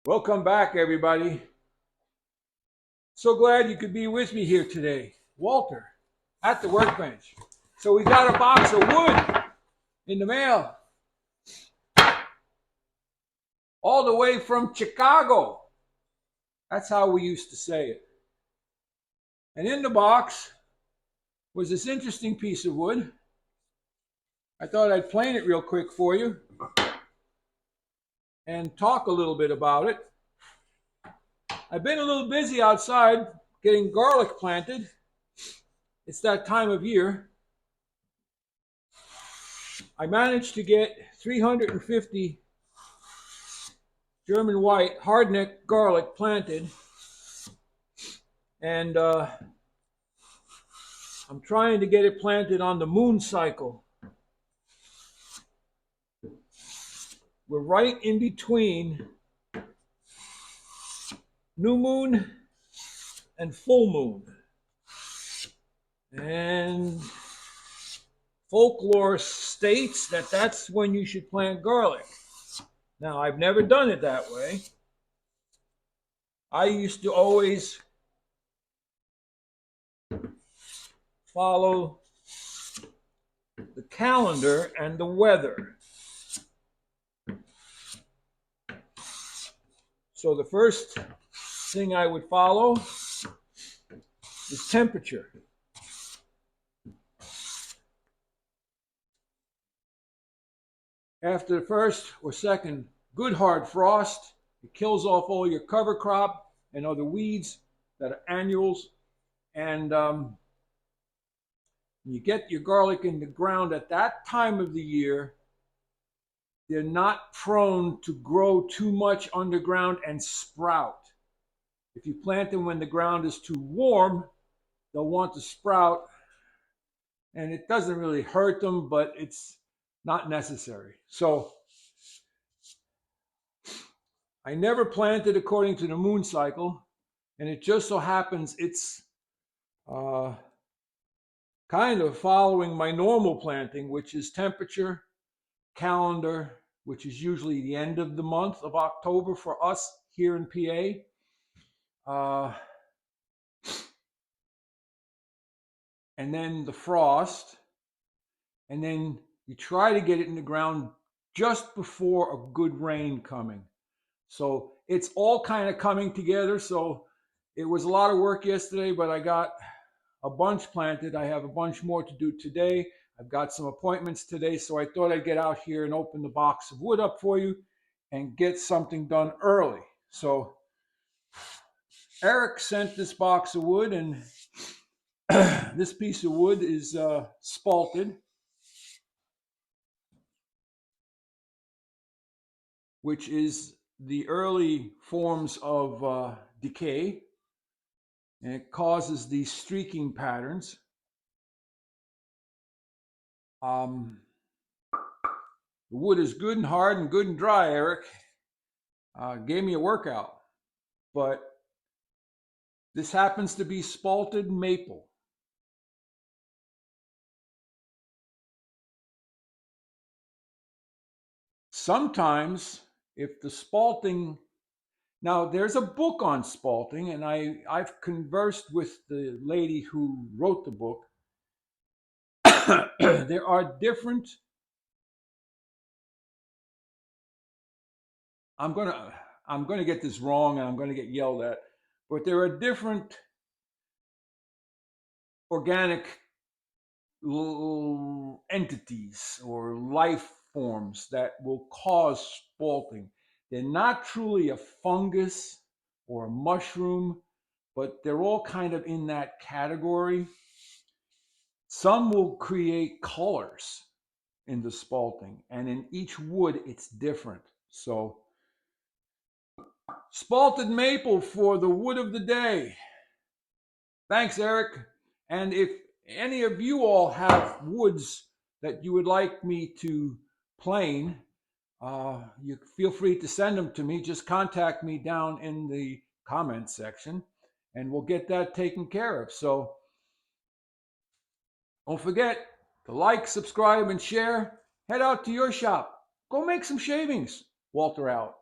Welcome back, everybody. So glad you could be with me here today. Walter, at the workbench. So we got a box of wood in the mail, all the way from Chicago. That's how we used to say it. And in the box was this interesting piece of wood. I thought I'd plane it real quick for you and talk a little bit about it. I've been a little busy outside getting garlic planted. It's that time of year. I managed to get 350 German white hardneck garlic planted, and I'm trying to get it planted on the moon cycle. We're right in between new moon and full moon. And folklore states that that's when you should plant garlic. Now, I've never done it that way. I used to always follow the calendar and the weather. So the first thing I would follow is temperature. After the first or second good hard frost, it kills off all your cover crop and other weeds that are annuals. And you get your garlic in the ground at that time of the year, they're not prone to grow too much underground and sprout. If you plant them when the ground is too warm, they'll want to sprout, and it doesn't really hurt them, but it's not necessary. So I never planted according to the moon cycle, and it just so happens it's kind of following my normal planting, which is temperature, calendar, which is usually the end of the month of October for us here in PA. And then the frost, and then you try to get it in the ground just before a good rain coming. So it's all kind of coming together. So it was a lot of work yesterday, but I got a bunch planted. I have a bunch more to do today. I've got some appointments today, so I thought I'd get out here and open the box of wood up for you and get something done early. So Eric sent this box of wood, and this piece of wood is spalted, which is the early forms of decay, and it causes these streaking patterns. The wood is good and hard and good and dry, Eric. Gave me a workout, but this happens to be spalted maple. Sometimes, if the spalting, now there's a book on spalting, and I've conversed with the lady who wrote the book. There are different, I'm gonna get this wrong and I'm gonna get yelled at, but there are different organic entities or life forms that will cause spalting. They're not truly a fungus or a mushroom, but they're all kind of in that category. Some will create colors in the spalting, and in each wood it's different. So spalted maple for the wood of the day. Thanks, Eric. And if any of you all have woods that you would like me to plane, you feel free to send them to me. Just contact me down in the comments section, and we'll get that taken care of. So don't forget to like, subscribe, and share. Head out to your shop. Go make some shavings. Walter out.